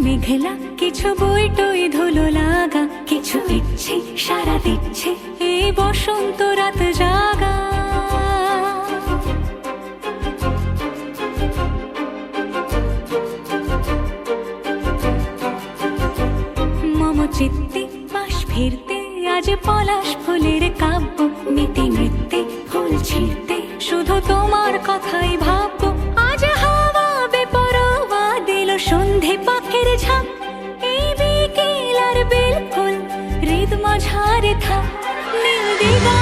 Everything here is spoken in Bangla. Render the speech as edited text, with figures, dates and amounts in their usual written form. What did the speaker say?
মেঘলা, কিছু বই টই ধুলো লাগা, কিছু ইচ্ছে সারা দিচ্ছে এই বসন্ত রাত জাগা। মম চিত্তে পাশ ফিরতে আজ পলাশ ফুলের কাব্য, নীতি নৃত্যে ফুল ছিঁড়তে শুধু তোমার কথাই ভাববো। আজ হাওয়া বেপরোয়া দিল সন্ধে পাখির ঝাঁক, এই বিকেল আর বিলকুল হৃদ মাঝারে থাক নীল দিগা।